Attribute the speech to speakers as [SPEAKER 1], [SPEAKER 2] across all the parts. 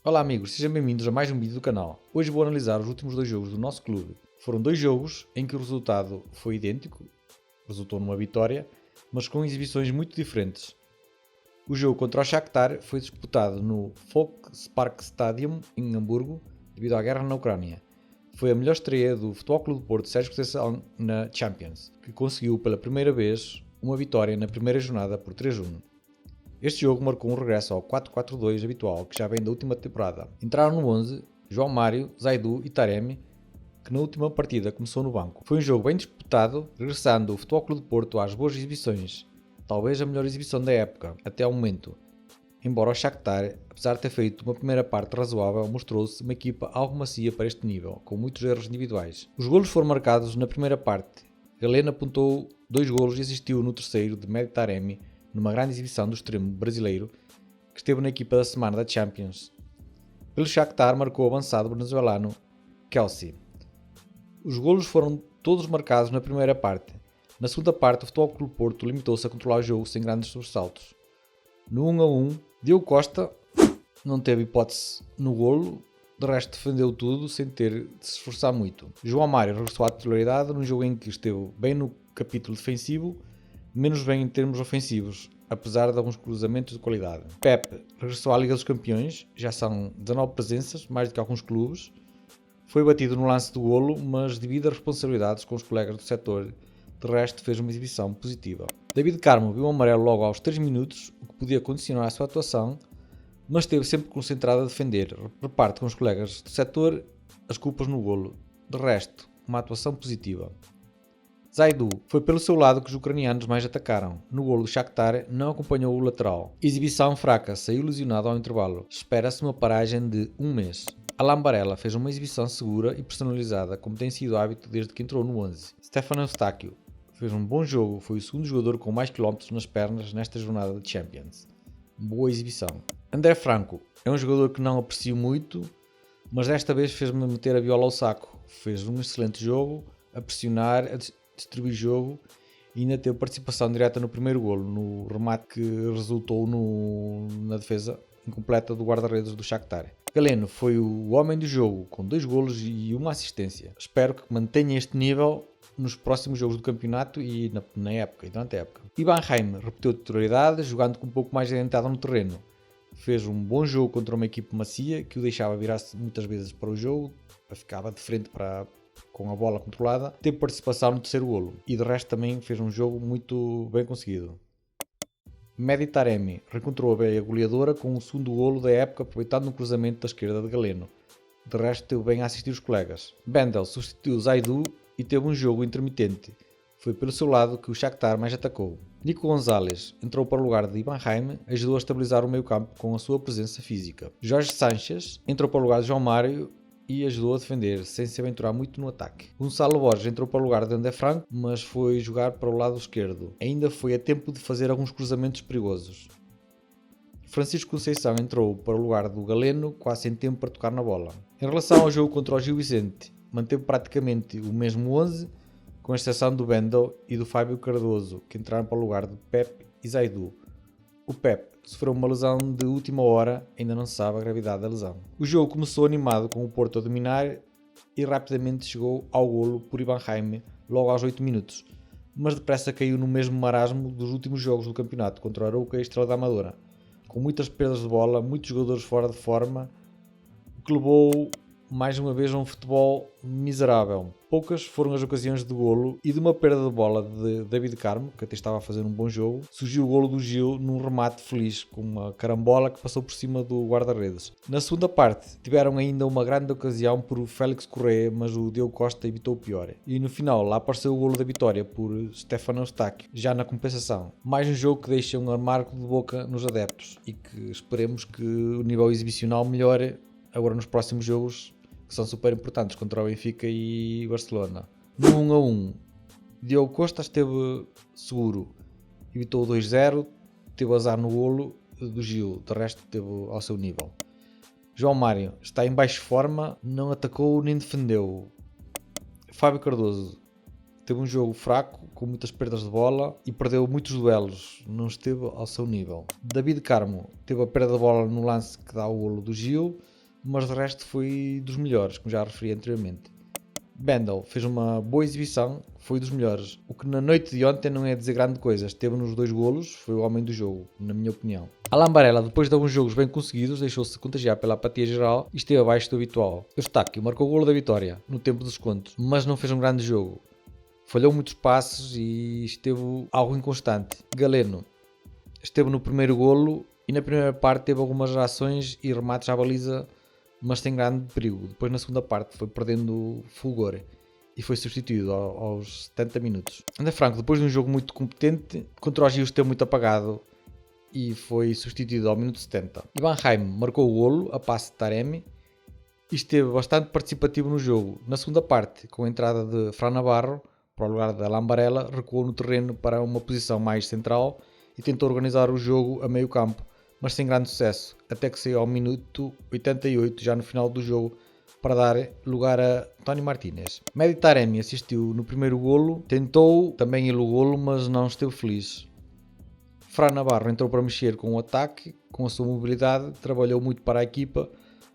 [SPEAKER 1] Olá amigos, sejam bem-vindos a mais um vídeo do canal. Hoje vou analisar os últimos dois jogos do nosso clube. Foram dois jogos em que o resultado foi idêntico, resultou numa vitória, mas com exibições muito diferentes. O jogo contra o Shakhtar foi disputado no Volksparkstadion em Hamburgo, devido à guerra na Ucrânia. Foi a melhor estreia do Futebol Clube do Porto Sérgio Conceição na Champions, que conseguiu pela primeira vez uma vitória na primeira jornada por 3-1. Este jogo marcou um regresso ao 4-4-2 habitual que já vem da última temporada. Entraram no 11 João Mário, Zaidu e Taremi, que na última partida começou no banco. Foi um jogo bem disputado, regressando o Futebol Clube do Porto às boas exibições, talvez a melhor exibição da época, até ao momento. Embora o Shakhtar, apesar de ter feito uma primeira parte razoável, mostrou-se uma equipa algo macia para este nível, com muitos erros individuais. Os golos foram marcados na primeira parte. Galeno apontou 2 golos e assistiu no terceiro de Mehdi Taremi, numa grande exibição do extremo brasileiro, que esteve na equipa da semana da Champions. Pelo Shakhtar marcou o avançado venezuelano Kelsey. Os golos foram todos marcados na primeira parte. Na segunda parte, o Futebol Clube Porto limitou-se a controlar o jogo sem grandes sobressaltos. No 1-1, Diogo Costa não teve hipótese no golo, de resto defendeu tudo sem ter de se esforçar muito. João Mário regressou à titularidade num jogo em que esteve bem no capítulo defensivo, menos bem em termos ofensivos, apesar de alguns cruzamentos de qualidade. Pepe regressou à Liga dos Campeões, já são 19 presenças, mais do que alguns clubes. Foi batido no lance do golo, mas devido a responsabilidades com os colegas do setor, de resto fez uma exibição positiva. David Carmo viu o amarelo logo aos 3 minutos, o que podia condicionar a sua atuação, mas esteve sempre concentrado a defender. Reparte com os colegas do setor as culpas no golo. De resto, uma atuação positiva. Zaidu foi pelo seu lado que os ucranianos mais atacaram. No golo do Shakhtar não acompanhou o lateral. Exibição fraca, saiu lesionado ao intervalo. Espera-se uma paragem de um mês. Alan Barella fez uma exibição segura e personalizada, como tem sido hábito desde que entrou no 11. Stefano Eustáquio fez um bom jogo, foi o segundo jogador com mais quilómetros nas pernas nesta jornada de Champions. Boa exibição. André Franco é um jogador que não aprecio muito, mas desta vez fez-me meter a viola ao saco. Fez um excelente jogo, a pressionar, a distribuir jogo e ainda teve participação direta no primeiro golo, no remate que resultou na defesa incompleta do guarda-redes do Shakhtar. Galeno foi o homem do jogo, com 2 golos e uma assistência. Espero que mantenha este nível nos próximos jogos do campeonato e na época, e durante a época. Ivan Heim repetiu a titularidade, jogando com um pouco mais adiantado no terreno. Fez um bom jogo contra uma equipe macia, que o deixava virar-se muitas vezes para o jogo, ficava de frente com a bola controlada. Teve participação no terceiro golo e de resto também fez um jogo muito bem conseguido. Mehdi Taremi reencontrou a veia goleadora com o segundo golo da época, aproveitando um cruzamento da esquerda de Galeno. De resto teve bem a assistir os colegas. Bendel substituiu Zaidu e teve um jogo intermitente. Foi pelo seu lado que o Shakhtar mais atacou. Nico Gonzalez entrou para o lugar de Ivan Heim, ajudou a estabilizar o meio-campo com a sua presença física. Jorge Sanchez entrou para o lugar de João Mário e ajudou a defender, sem se aventurar muito no ataque. Gonçalo Borges entrou para o lugar de André Franco, mas foi jogar para o lado esquerdo. Ainda foi a tempo de fazer alguns cruzamentos perigosos. Francisco Conceição entrou para o lugar do Galeno, quase sem tempo para tocar na bola. Em relação ao jogo contra o Gil Vicente, manteve praticamente o mesmo 11, com exceção do Bendel e do Fábio Cardoso, que entraram para o lugar de Pepe e Zaidu. O Pepe sofreu uma lesão de última hora, ainda não se sabe a gravidade da lesão. O jogo começou animado com o Porto a dominar e rapidamente chegou ao golo por Ivan Heim logo aos 8 minutos, mas depressa caiu no mesmo marasmo dos últimos jogos do campeonato contra o Arouca e a Estrela da Amadora, com muitas perdas de bola, muitos jogadores fora de forma, o que levou mais uma vez a um futebol miserável. Poucas foram as ocasiões de golo e de uma perda de bola de David Carmo, que até estava a fazer um bom jogo, surgiu o golo do Gil num remate feliz, com uma carambola que passou por cima do guarda-redes. Na segunda parte, tiveram ainda uma grande ocasião por Félix Correa, mas o Diogo Costa evitou o pior. E no final, lá apareceu o golo da vitória por Stefano Eustáquio, já na compensação. Mais um jogo que deixa um amargo de boca nos adeptos e que esperemos que o nível exibicional melhore agora nos próximos jogos, que são super importantes contra o Benfica e Barcelona. No 1-1, Diogo Costa esteve seguro, evitou o 2-0, teve azar no golo do Gil, de resto esteve ao seu nível. João Mário está em baixa forma, não atacou nem defendeu. Fábio Cardoso teve um jogo fraco, com muitas perdas de bola e perdeu muitos duelos, não esteve ao seu nível. David Carmo teve a perda de bola no lance que dá o golo do Gil, mas de resto foi dos melhores, como já referi anteriormente. Bendel fez uma boa exibição, foi dos melhores. O que na noite de ontem não é dizer grande coisa, esteve nos 2 golos, foi o homem do jogo, na minha opinião. Alan Barella, depois de alguns jogos bem conseguidos, deixou-se contagiar pela apatia geral e esteve abaixo do habitual. Eustáquio marcou o golo da vitória, no tempo dos descontos, mas não fez um grande jogo. Falhou muitos passes e esteve algo inconstante. Galeno esteve no primeiro golo e na primeira parte teve algumas ações e remates à baliza, mas sem grande perigo. Depois na segunda parte foi perdendo fulgor e foi substituído aos 70 minutos. André Franco, depois de um jogo muito competente, contra o Gil esteve muito apagado e foi substituído ao minuto 70. Ivan Raim marcou o golo a passe de Taremi e esteve bastante participativo no jogo. Na segunda parte, com a entrada de Fran Navarro para o lugar de Alan Barella, recuou no terreno para uma posição mais central e tentou organizar o jogo a meio campo, mas sem grande sucesso, até que saiu ao minuto 88, já no final do jogo, para dar lugar a Tony Martínez. Mehdi Taremi assistiu no primeiro golo, tentou também ele o golo, mas não esteve feliz. Fran Navarro entrou para mexer com o ataque, com a sua mobilidade, trabalhou muito para a equipa,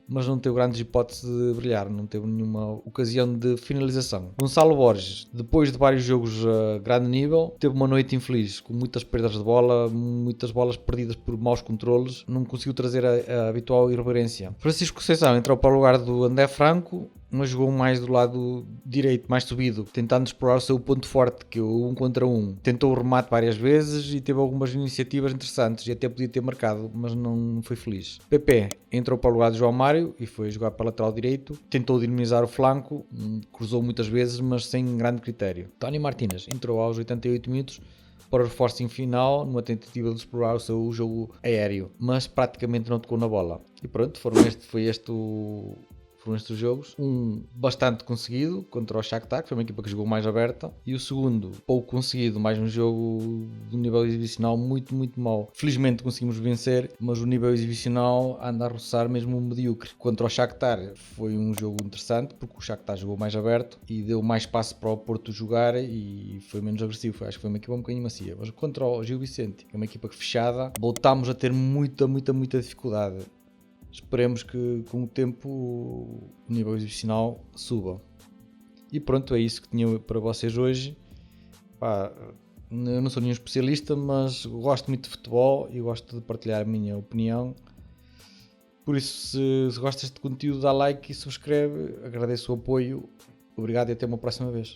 [SPEAKER 1] mas não teve grandes hipóteses de brilhar, não teve nenhuma ocasião de finalização. Gonçalo Borges, depois de vários jogos a grande nível, teve uma noite infeliz, com muitas perdas de bola, muitas bolas perdidas por maus controles, não conseguiu trazer a habitual irreverência. Francisco Conceição entrou para o lugar do André Franco, mas jogou mais do lado direito, mais subido, tentando explorar o seu ponto forte, que é o 1 contra 1. Tentou o remate várias vezes e teve algumas iniciativas interessantes e até podia ter marcado, mas não foi feliz. Pepe entrou para o lugar de João Mário e foi jogar para lateral direito. Tentou dinamizar o flanco, cruzou muitas vezes, mas sem grande critério. Tony Martínez entrou aos 88 minutos para o reforço final, numa tentativa de explorar o seu jogo aéreo, mas praticamente não tocou na bola. E pronto, foram estes jogos, um bastante conseguido contra o Shakhtar, que foi uma equipa que jogou mais aberta, e o segundo pouco conseguido, mais um jogo de nível exibicional muito mau. Felizmente conseguimos vencer, mas o nível exibicional anda a roçar mesmo um medíocre. Contra o Shakhtar foi um jogo interessante, porque o Shakhtar jogou mais aberto e deu mais espaço para o Porto jogar e foi menos agressivo. Acho que foi uma equipa um bocadinho macia, mas contra o Gil Vicente, que é uma equipa fechada, voltámos a ter muita dificuldade. Esperemos que com o tempo o nível exibicional suba. E pronto, é isso que tinha para vocês hoje. Eu não sou nenhum especialista, mas gosto muito de futebol e gosto de partilhar a minha opinião. Por isso, se gostas de conteúdo, dá like e subscreve. Agradeço o apoio. Obrigado e até uma próxima vez.